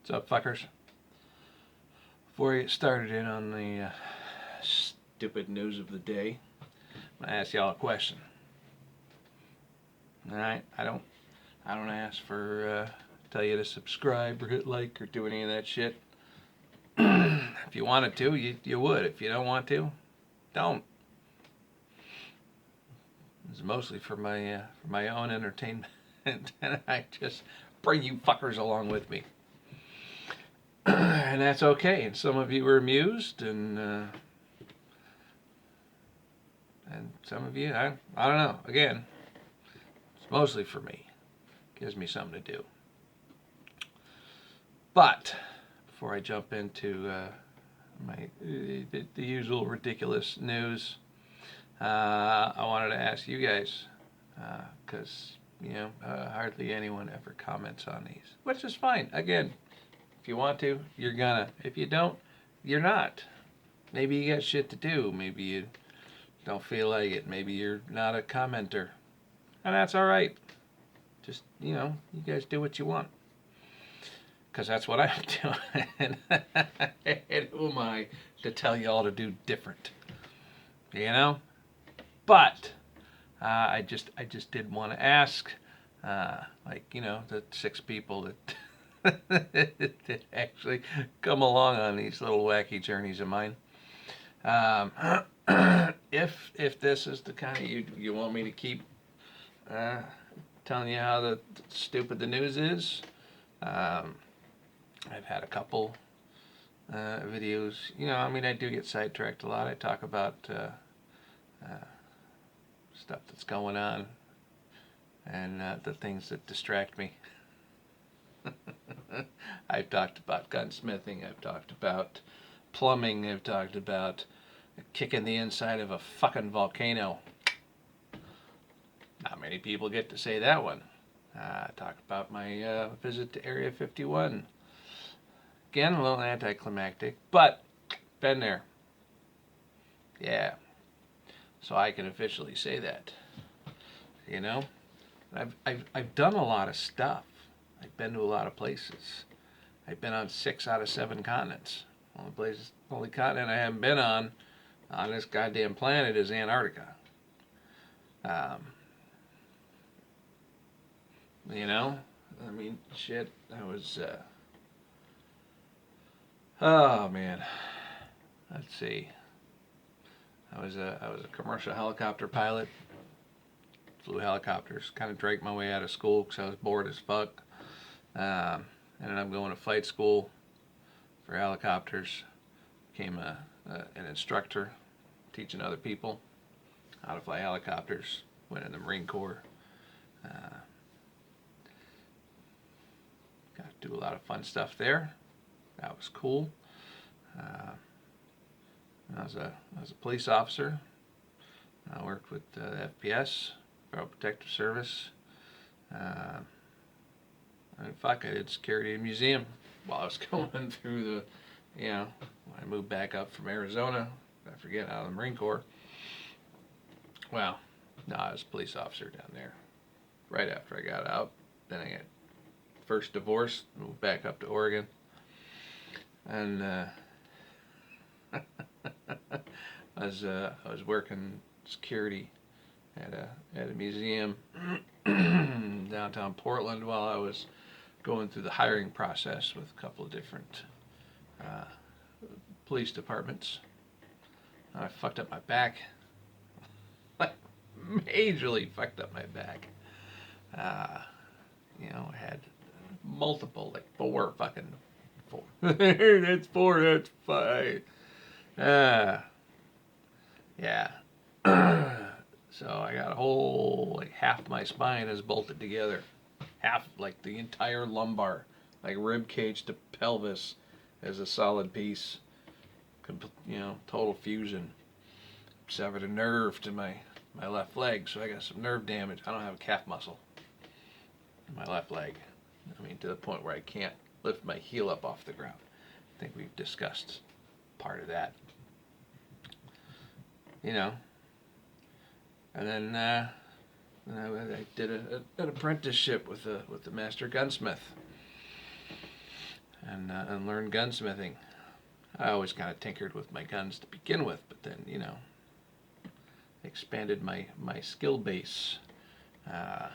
What's up, fuckers? Before I get started in on the stupid news of the day, I'm gonna ask y'all a question. All right, I don't ask for tell you to subscribe or hit like or do any of that shit. If you wanted to, you would. If you don't want to, don't. It's mostly for my own entertainment, and I just bring you fuckers along with me. And that's okay. And some of you are amused, and some of you, I don't know. Again, it's mostly for me. Gives me something to do. But before I jump into the usual ridiculous news, I wanted to ask you guys, because hardly anyone ever comments on these, which is fine. Again, if you want to, you're gonna. If you don't, you're not. Maybe you got shit to do. Maybe you don't feel like it. Maybe you're not a commenter. And that's all right. Just, you guys do what you want. Because that's what I'm doing. And who am I to tell y'all to do different? But I just did want to ask, the 6 people that that actually come along on these little wacky journeys of mine. If this is the kind of you want me to keep telling you how stupid the news is, I've had a couple videos. I do get sidetracked a lot. I talk about stuff that's going on and the things that distract me. I've talked about gunsmithing. I've talked about plumbing. I've talked about kicking the inside of a fucking volcano. Not many people get to say that one. I talked about my visit to Area 51. Again, a little anticlimactic, but been there. Yeah. So I can officially say that. I've done a lot of stuff. I've been to a lot of places. I've been on 6 out of 7 continents. Only continent I haven't been on this goddamn planet is Antarctica. Shit. I was. Oh man. Let's see. I was a commercial helicopter pilot. Flew helicopters. Kind of draked my way out of school because I was bored as fuck. Ended up going to flight school for helicopters. Became an instructor, teaching other people how to fly helicopters. Went in the Marine Corps. Got to do a lot of fun stuff there. That was cool. I was a police officer. I worked with the FPS, Federal Protective Service. I did security in a museum while I was going through when I moved back up from Arizona. I forget, out of the Marine Corps. Well, no, I was a police officer down there right after I got out. Then I got first divorce, moved back up to Oregon. And I was working security at a museum downtown Portland while I was going through the hiring process with a couple of different police departments. I fucked up my back, like majorly fucked up my back. I had multiple, like 4 fucking 4. That's 4. That's 5. Yeah. So I got a whole, like half my spine is bolted together. Half, like the entire lumbar, like rib cage to pelvis, as a solid piece. Total fusion. Severed a nerve to my left leg, so I got some nerve damage. I don't have a calf muscle in my left leg. To the point where I can't lift my heel up off the ground. I think we've discussed part of that. And then I did an apprenticeship with the master gunsmith. and learn gunsmithing. I always kind of tinkered with my guns to begin with, but then, expanded my skill base. I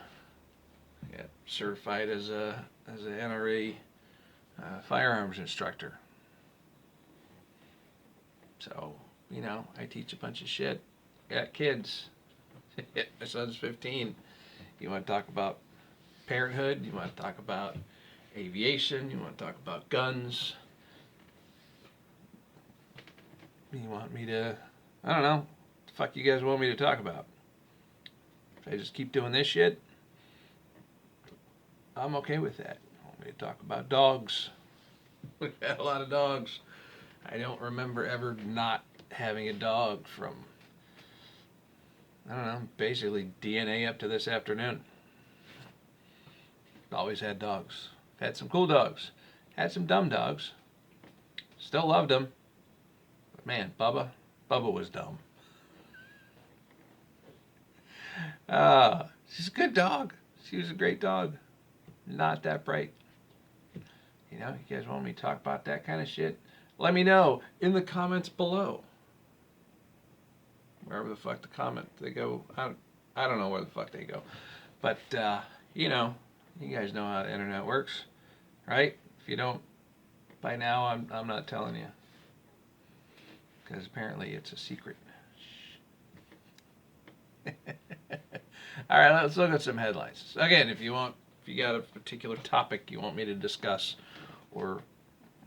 got certified as an NRA firearms instructor. So, I teach a bunch of shit at kids. My son's 15. You want to talk about parenthood? You want to talk about aviation? You want to talk about guns? You want me to, I don't know, what the fuck you guys want me to talk about? If I just keep doing this shit, I'm okay with that. You want me to talk about dogs? We've had a lot of dogs. I don't remember ever not having a dog from, I don't know, basically DNA up to this afternoon. Always had dogs. Had some cool dogs. Had some dumb dogs. Still loved them. But man, Bubba was dumb. She's a good dog. She was a great dog. Not that bright. You guys want me to talk about that kind of shit? Let me know in the comments below. Wherever the fuck the comment they go. I don't know where the fuck they go. But, you guys know how the internet works, right? If you don't, by now, I'm not telling you. Because apparently it's a secret. All right, let's look at some headlines. Again, if you got a particular topic you want me to discuss or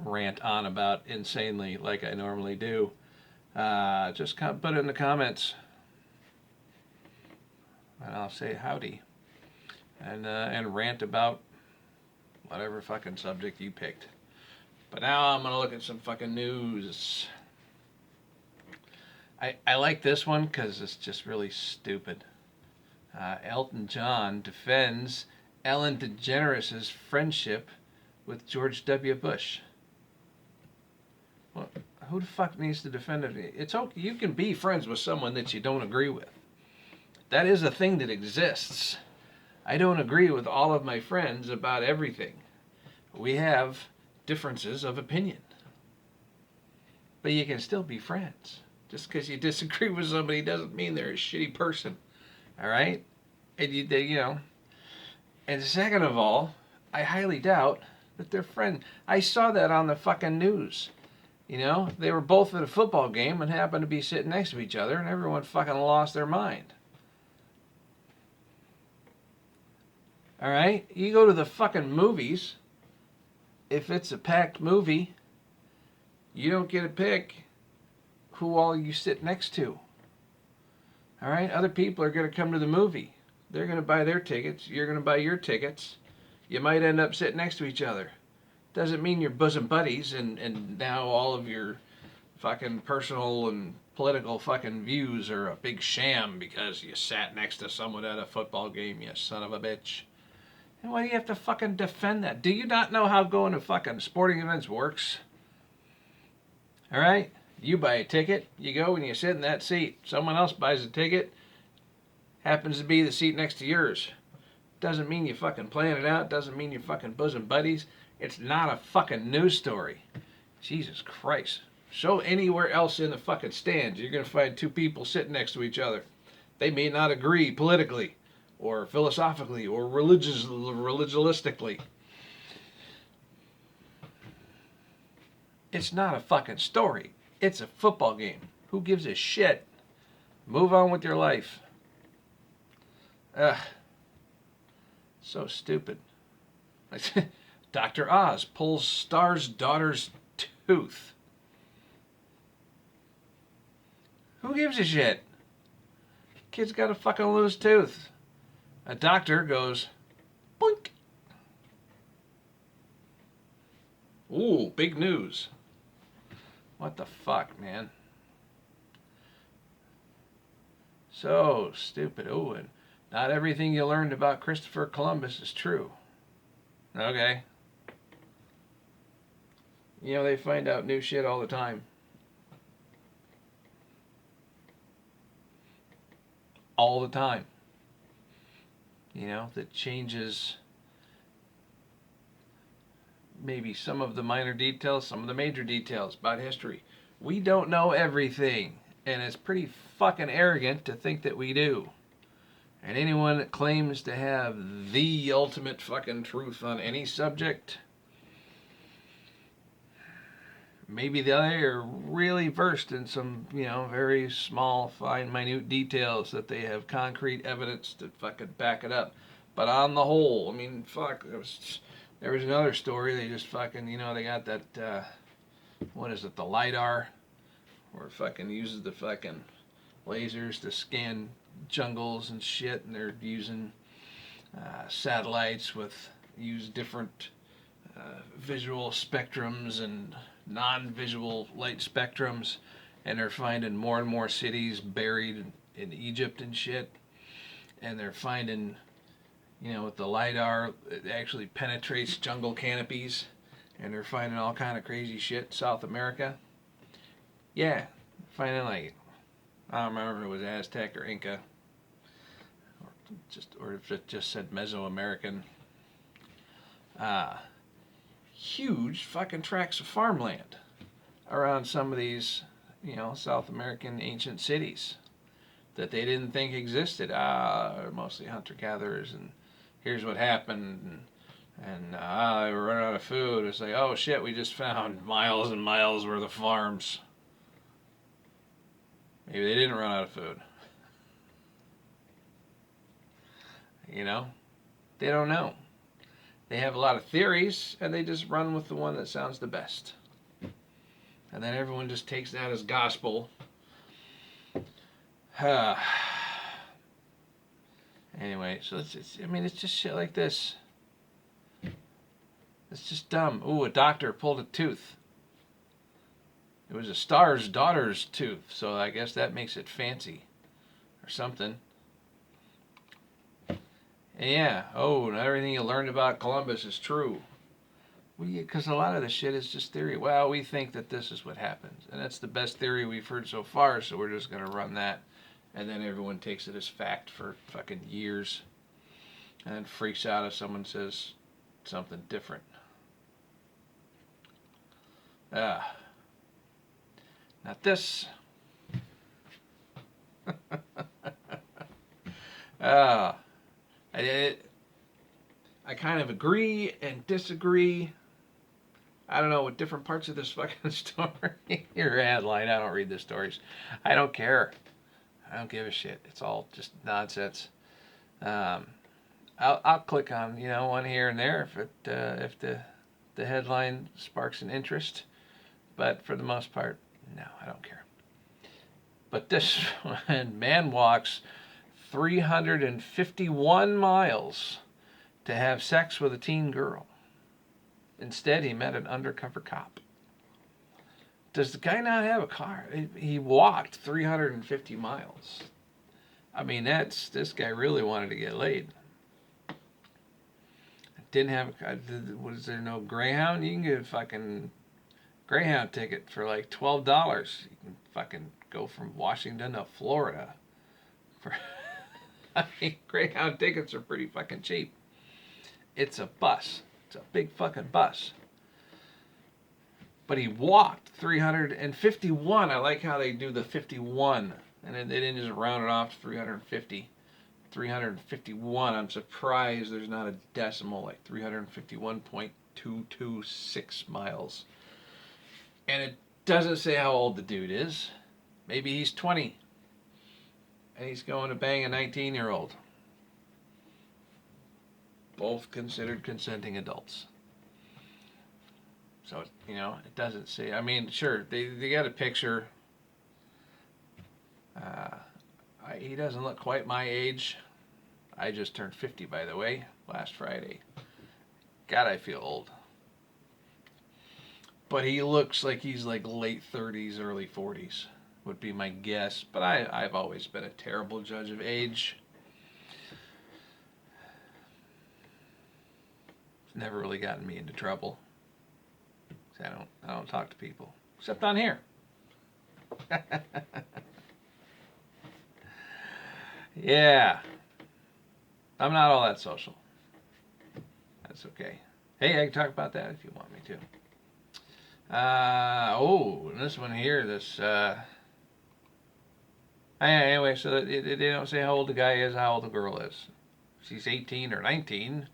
rant on about insanely like I normally do, just put it in the comments. And I'll say howdy. And rant about whatever fucking subject you picked. But now I'm going to look at some fucking news. I like this one because it's just really stupid. Elton John defends Ellen DeGeneres' friendship with George W. Bush. Well, who the fuck needs to defend it? It's okay. You can be friends with someone that you don't agree with. That is a thing that exists. I don't agree with all of my friends about everything. We have differences of opinion. But you can still be friends. Just because you disagree with somebody doesn't mean they're a shitty person. All right? And and second of all, I highly doubt that they're friends. I saw that on the fucking news. They were both at a football game and happened to be sitting next to each other, and everyone fucking lost their mind. All right? You go to the fucking movies. If it's a packed movie, you don't get to pick who all you sit next to. All right? Other people are going to come to the movie. They're going to buy their tickets. You're going to buy your tickets. You might end up sitting next to each other. Doesn't mean you're bosom buddies and now all of your fucking personal and political fucking views are a big sham because you sat next to someone at a football game, you son of a bitch. And why do you have to fucking defend that? Do you not know how going to fucking sporting events works? All right? You buy a ticket, you go and you sit in that seat. Someone else buys a ticket, happens to be the seat next to yours. Doesn't mean you fucking plan it out, doesn't mean you're fucking bosom buddies. It's not a fucking news story. Jesus Christ. So anywhere else in the fucking stands, you're going to find two people sitting next to each other. They may not agree politically or philosophically or religiously. It's not a fucking story. It's a football game. Who gives a shit? Move on with your life. Ugh. So stupid. Dr. Oz pulls star's daughter's tooth. Who gives a shit? Kid's got a fucking loose tooth. A doctor goes, boink. Ooh, big news. What the fuck, man? So stupid. Oh, and not everything you learned about Christopher Columbus is true. Okay. They find out new shit all the time. All the time. That changes maybe some of the minor details, some of the major details about history. We don't know everything, and it's pretty fucking arrogant to think that we do. And anyone that claims to have the ultimate fucking truth on any subject, maybe they are really versed in some, very small, fine, minute details that they have concrete evidence to fucking back it up. But on the whole, I mean, fuck, there was another story. They just fucking, they got that, what is it, the LiDAR, where it fucking uses the fucking lasers to scan jungles and shit, and they're using satellites use different visual spectrums and non-visual light spectrums, and they're finding more and more cities buried in Egypt and shit, and they're finding, with the LiDAR, it actually penetrates jungle canopies, and they're finding all kind of crazy shit in South America. Yeah, finding like, I don't remember if it was Aztec or Inca, or if it just said Mesoamerican. Huge fucking tracts of farmland around some of these, South American ancient cities that they didn't think existed. They're mostly hunter-gatherers, and here's what happened, and they were running out of food. It's like, oh shit, we just found miles and miles worth of farms. Maybe they didn't run out of food. They don't know. They have a lot of theories, and they just run with the one that sounds the best. And then everyone just takes that as gospel. Anyway, so it's just shit like this. It's just dumb. Ooh, a doctor pulled a tooth. It was a star's daughter's tooth, so I guess that makes it fancy. Or something. And yeah, not everything you learned about Columbus is true. Because a lot of the shit is just theory. Well, we think that this is what happens. And that's the best theory we've heard so far, so we're just going to run that. And then everyone takes it as fact for fucking years. And then freaks out if someone says something different. Not this. I kind of agree and disagree. I don't know, with different parts of this fucking story. Your headline, I don't read the stories. I don't care. I don't give a shit. It's all just nonsense. I'll click on one here and there if the headline sparks an interest, but for the most part, no, I don't care. But this one, man walks 351 miles to have sex with a teen girl. Instead, he met an undercover cop. Does the guy not have a car? He walked 350 miles. I mean, this guy really wanted to get laid. Didn't have a car. Was there no Greyhound? You can get a fucking Greyhound ticket for like $12. You can fucking go from Washington to Florida. I mean, Greyhound tickets are pretty fucking cheap. It's a bus. It's a big fucking bus. But he walked 351. I like how they do the 51. And then they didn't just round it off to 350. 351. I'm surprised there's not a decimal, like 351.226 miles. And it doesn't say how old the dude is. Maybe he's 20. And he's going to bang a 19-year-old. Both considered consenting adults. So, it doesn't say. I mean, sure, they got a picture. He doesn't look quite my age. I just turned 50, by the way, last Friday. God, I feel old. But he looks like he's like late 30s, early 40s, would be my guess. But I've always been a terrible judge of age. It's never really gotten me into trouble. I don't talk to people, except on here. Yeah. I'm not all that social. That's okay. Hey, I can talk about that if you want me to. And this one here, anyway, so they don't say how old the guy is, how old the girl is. She's 18 or 19.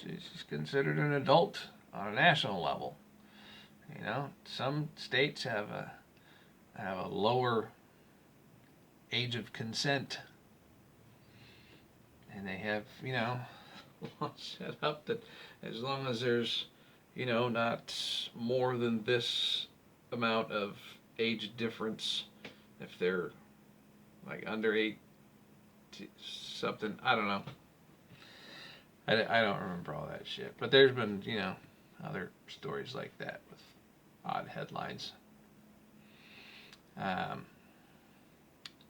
She's considered an adult on a national level. You know, some states have a lower age of consent, and they have, set up that as long as there's, not more than this amount of age difference, if they're like under 8 something, I don't know. I don't remember all that shit, but there's been, other stories like that with odd headlines.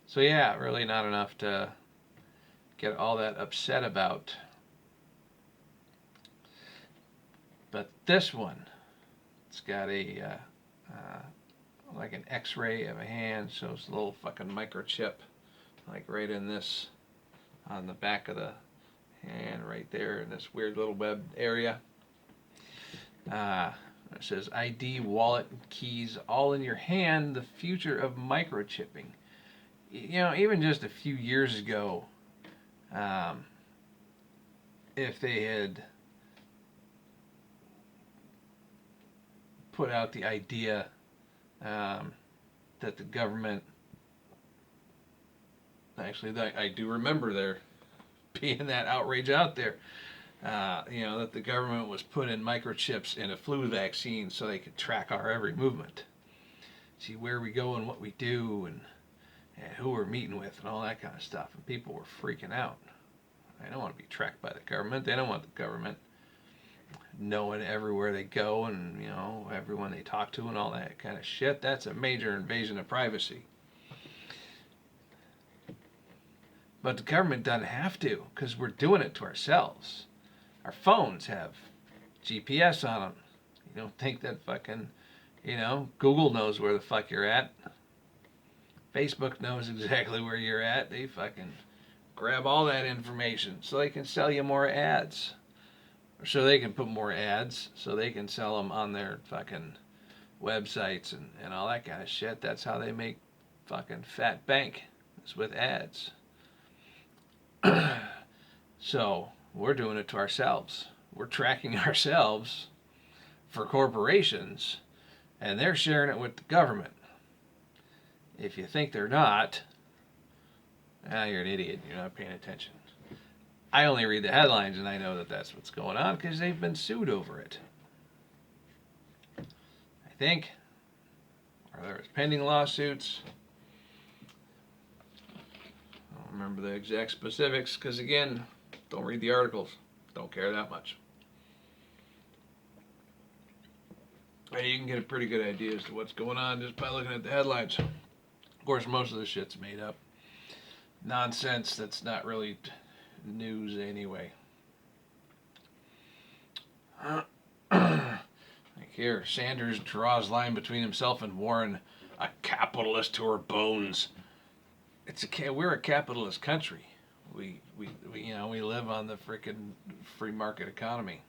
So yeah, really not enough to get all that upset about. But this one, it's got like an X-ray of a hand, shows a little fucking microchip, like right in this, on the back of the hand, right there in this weird little web area. It says ID, wallet, and keys, all in your hand. The future of microchipping. Even just a few years ago, if they had put out the idea that the government, actually, I do remember there being that outrage out there, that the government was putting microchips in a flu vaccine so they could track our every movement, see where we go and what we do, and who we're meeting with, and all that kind of stuff. And people were freaking out. They don't want to be tracked by the government. They don't want the government knowing everywhere they go and, everyone they talk to and all that kind of shit. That's a major invasion of privacy. But the government doesn't have to, because we're doing it to ourselves. Our phones have GPS on them. You don't think that fucking, Google knows where the fuck you're at. Facebook knows exactly where you're at. They fucking grab all that information so they can sell you more ads. Or so they can put more ads so they can sell them on their fucking websites and all that kind of shit. That's how they make fucking fat bank, is with ads. So we're doing it to ourselves. We're tracking ourselves for corporations, and they're sharing it with the government. If you think they're not, you're an idiot. You're not paying attention. I only read the headlines, and I know that that's what's going on because they've been sued over it. I think. Or there was pending lawsuits. I don't remember the exact specifics because, again, don't read the articles. Don't care that much. You can get a pretty good idea as to what's going on just by looking at the headlines. Of course, most of the shit's made up nonsense that's not really news anyway. Like here, Sanders draws line between himself and Warren, a capitalist to her bones. We're a capitalist country. We live on the freaking free market economy,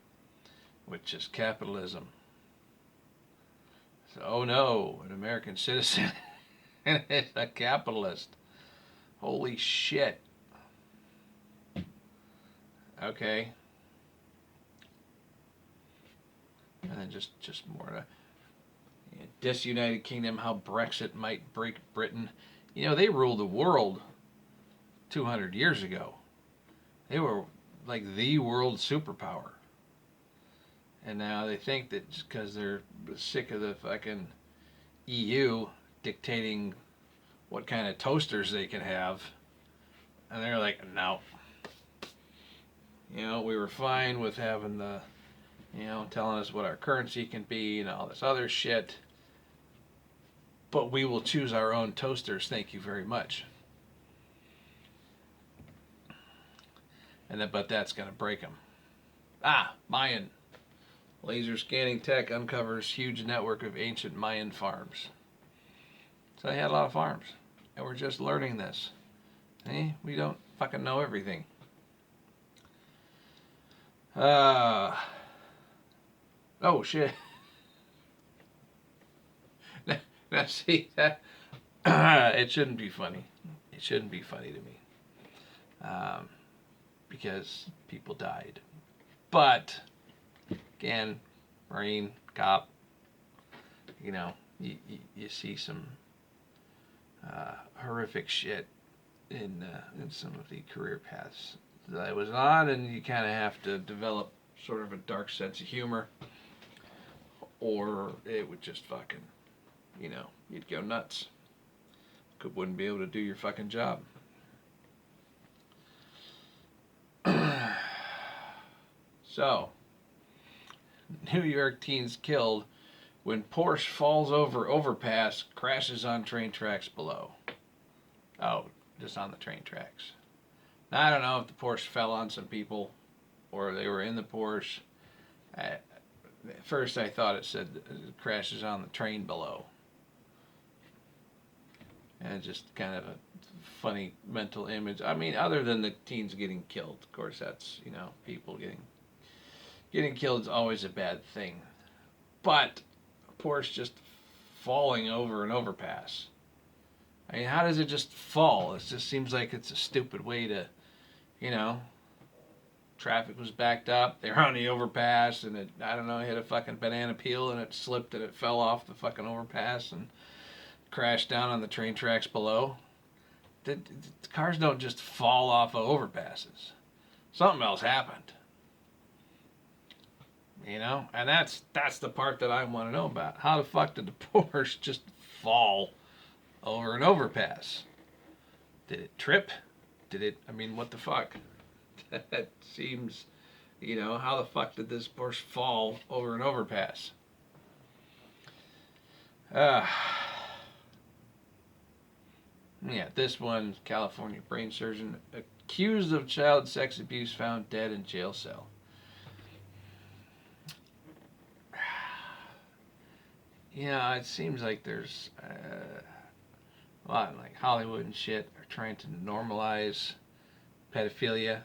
which is capitalism. So, oh no, an American citizen is a capitalist. Holy shit. Okay. And then just more to disunited kingdom, how Brexit might break Britain. They ruled the world 200 years ago. They were like the world superpower. And now they think that just because they're sick of the fucking EU dictating what kind of toasters they can have, and they're like, no. We were fine with having the, telling us what our currency can be and all this other shit, but we will choose our own toasters, thank you very much. But that's going to break them. Mayan. Laser scanning tech uncovers huge network of ancient Mayan farms. So they had a lot of farms. And we're just learning this. We don't fucking know everything. Oh shit. Now see that it shouldn't be funny. It shouldn't be funny to me, because people died. But again, Marine, cop, you see some horrific shit in some of the career paths that I was on, and you kind of have to develop sort of a dark sense of humor, or it would just fucking, you'd go nuts. Wouldn't be able to do your fucking job. So, New York teens killed when Porsche falls over overpass, crashes on train tracks below. Oh, just on the train tracks. Now, I don't know if the Porsche fell on some people or they were in the Porsche. At first, I thought it said it crashes on the train below. And just kind of a funny mental image. I mean, other than the teens getting killed, of course, that's, people getting killed is always a bad thing. But Porsche just falling over an overpass. I mean, how does it just fall? It just seems like it's a stupid way to, traffic was backed up. They were on the overpass, and it, I don't know, hit a fucking banana peel, and it slipped, and it fell off the fucking overpass, and crashed down on the train tracks below. The cars don't just fall off of overpasses. Something else happened. And that's the part that I want to know about. How the fuck did the Porsche just fall over an overpass? Did it trip? I mean, what the fuck? That seems, how the fuck did this Porsche fall over an overpass? Yeah, this one, California brain surgeon accused of child sex abuse found dead in jail cell. It seems like there's a lot like Hollywood and shit are trying to normalize pedophilia.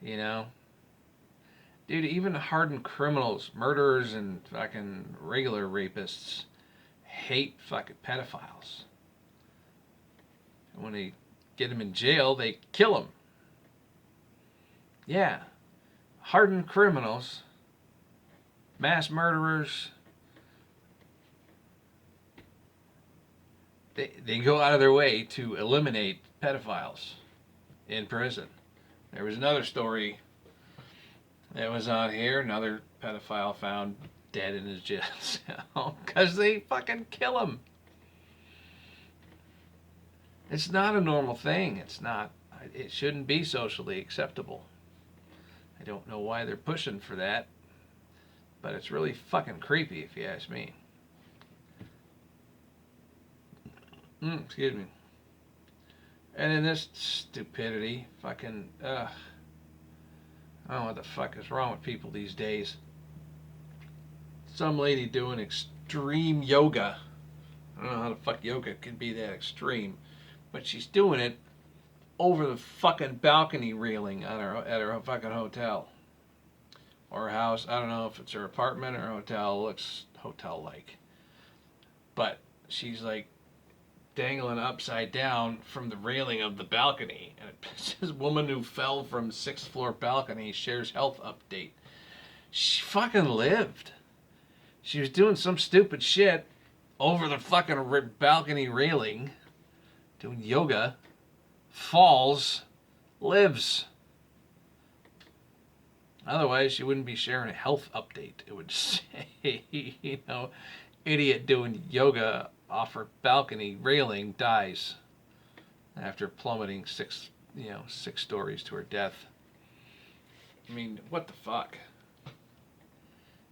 Dude, even hardened criminals, murderers, and fucking regular rapists hate fucking pedophiles. And when they get them in jail, they kill them. Yeah. Hardened criminals, mass murderers, they go out of their way to eliminate pedophiles in prison. There was another story that was on here, another pedophile found dead in his jail cell because they fucking kill him. It's not a normal thing. It's not. It shouldn't be socially acceptable. I don't know why they're pushing for that, but it's really fucking creepy if you ask me. Excuse me. And in this stupidity, fucking, I don't know what the fuck is wrong with people these days. Some lady doing extreme yoga. I don't know how the fuck yoga can be that extreme, but she's doing it over the fucking balcony railing at her fucking hotel or house. I don't know if it's her apartment or hotel. It looks hotel-like, but she's like dangling upside down from the railing of the balcony, and it says woman who fell from 6th floor balcony shares health update. She fucking lived. She was doing some stupid shit over the fucking balcony railing, doing yoga, falls, lives. Otherwise, she wouldn't be sharing a health update. It would say, idiot doing yoga off her balcony railing dies after plummeting 6 stories to her death. I mean, what the fuck?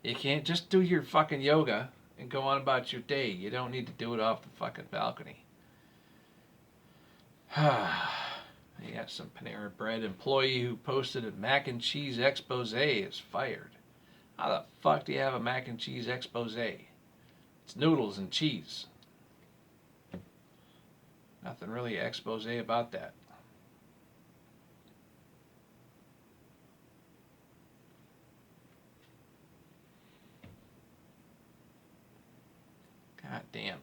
You can't just do your fucking yoga and go on about your day. You don't need to do it off the fucking balcony. You got some Panera Bread employee who posted a mac and cheese expose is fired. How the fuck do you have a mac and cheese expose? It's noodles and cheese. Nothing really expose about that. damn.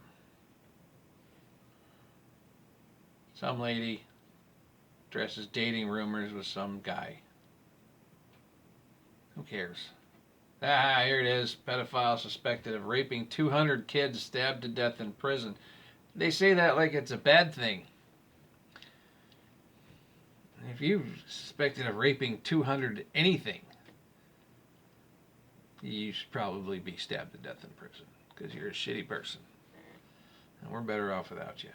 Some lady dresses dating rumors with some guy. Who cares? Ah, here it is. Pedophile suspected of raping 200 kids stabbed to death in prison. They say that like it's a bad thing. If you suspected of raping 200 anything, you should probably be stabbed to death in prison because you're a shitty person. And we're better off without you.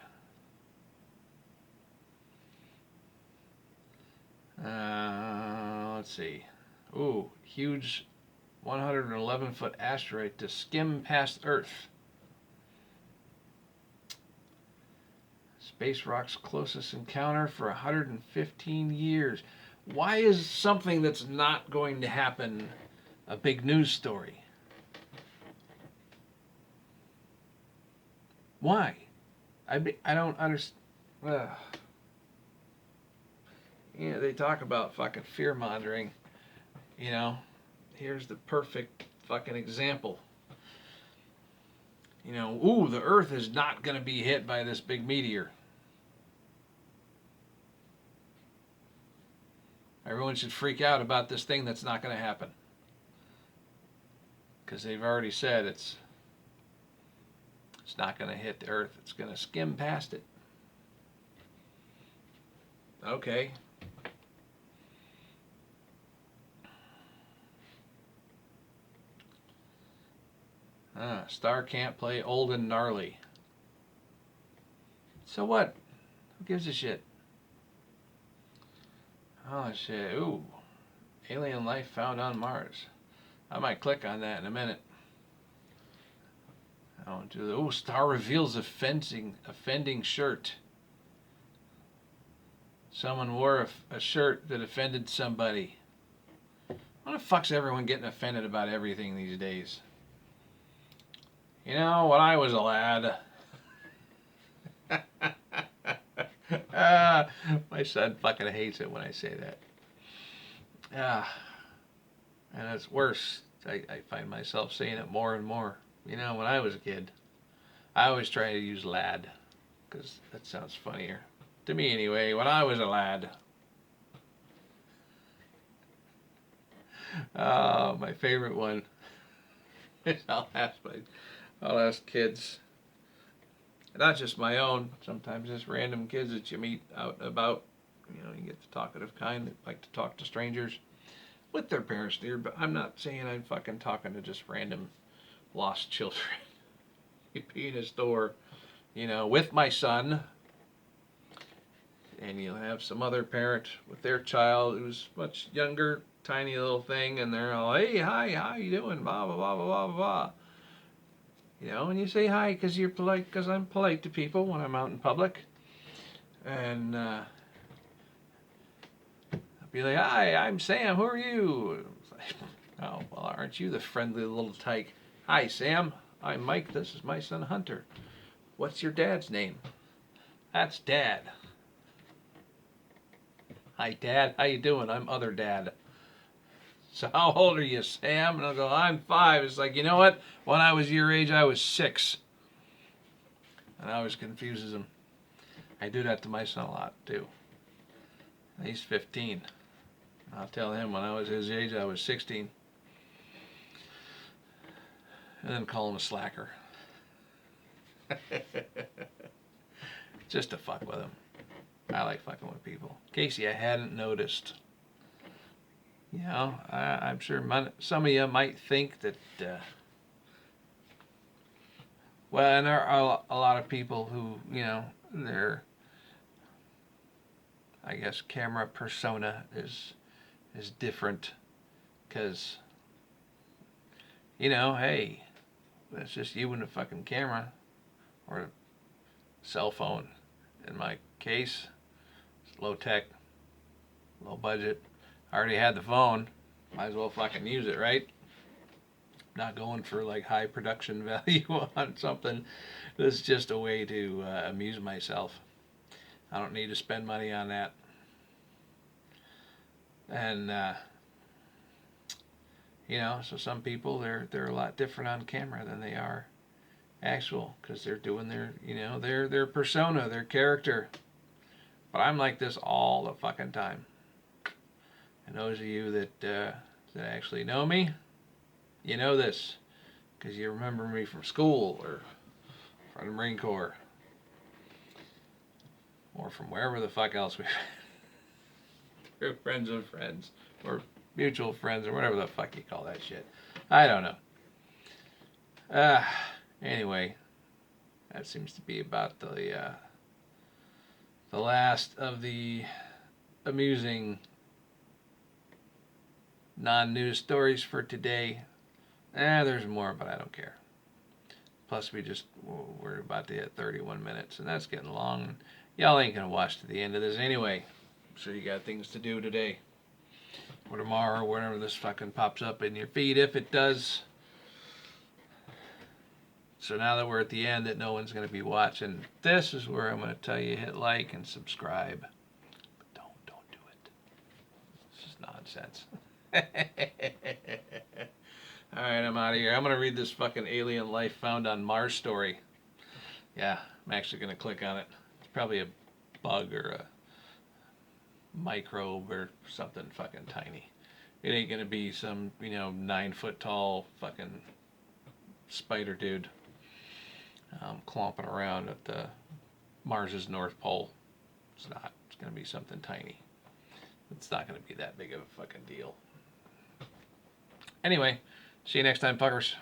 Let's see. Ooh, huge 111-foot asteroid to skim past Earth. Space rock's closest encounter for 115 years. Why is something that's not going to happen a big news story? Why? I don't understand. You know, they talk about fucking fear mongering. You know, here's the perfect fucking example. You know, ooh, the Earth is not going to be hit by this big meteor. Everyone should freak out about this thing that's not going to happen. Because they've already said it's not going to hit the Earth. It's going to skim past it. Okay. Star can't play old and gnarly. So what? Who gives a shit? Oh shit. Ooh. Alien life found on Mars. I might click on that in a minute. I don't do that. Ooh, Star reveals offending shirt. Someone wore a shirt that offended somebody. Why the fuck's everyone getting offended about everything these days? You know, when I was a lad. My son fucking hates it when I say that. And it's worse. I find myself saying it more and more. You know, when I was a kid, I always try to use lad because that sounds funnier. To me, anyway, when I was a lad. My favorite one is I'll ask kids, not just my own, sometimes just random kids that you meet out and about. You know, you get the talkative kind that like to talk to strangers with their parents near, but I'm not saying I'm fucking talking to just random lost children. You'd be in a store, you know, with my son, and you'll have some other parent with their child who's much younger, tiny little thing, and they're all, hey, hi, how you doing, blah, blah, blah, blah, blah, blah. You know, and you say hi because you're polite, because I'm polite to people when I'm out in public. And I'll be like, hi, I'm Sam, who are you? Like, oh, well, aren't you the friendly little tyke? Hi, Sam, I'm Mike, this is my son Hunter. What's your dad's name? That's Dad. Hi, Dad, how you doing? I'm other Dad. So how old are you, Sam? And I'll go, I'm 5. It's like, you know what? When I was your age, I was 6. And I always confuses him. I do that to my son a lot, too. He's 15. I'll tell him when I was his age, I was 16. And then call him a slacker. Just to fuck with him. I like fucking with people. Casey, I hadn't noticed. You know, I'm sure some of you might think that, well, and there are a lot of people who, you know, their, I guess, camera persona is different because, you know, hey, it's just you and the fucking camera or a cell phone. In my case, it's low tech, low budget. I already had the phone. Might as well fucking use it, right? Not going for like high production value on something. This is just a way to amuse myself. I don't need to spend money on that. And you know, so some people they're a lot different on camera than they are actual, because they're doing their, their persona, their character. But I'm like this all the fucking time. And those of you that actually know me, you know this, because you remember me from school or from the Marine Corps or from wherever the fuck else we're friends of friends or mutual friends or whatever the fuck you call that shit. I don't know. Anyway, that seems to be about the last of the amusing non-news stories for today. There's more, but I don't care. Plus, we're about to hit 31 minutes, and that's getting long. Y'all ain't gonna watch to the end of this anyway. So you got things to do today or tomorrow, or whenever this fucking pops up in your feed, if it does. So now that we're at the end that no one's going to be watching, this is where I'm going to tell you hit like and subscribe. But don't do it. This is nonsense. Alright, I'm out of here. I'm going to read this fucking alien life found on Mars story. Yeah, I'm actually going to click on it. It's probably a bug or a microbe or something fucking tiny. It ain't going to be some, 9-foot tall fucking spider dude. Clomping around at the Mars's North Pole. It's not. It's going to be something tiny. It's not going to be that big of a fucking deal. Anyway, see you next time, fuckers.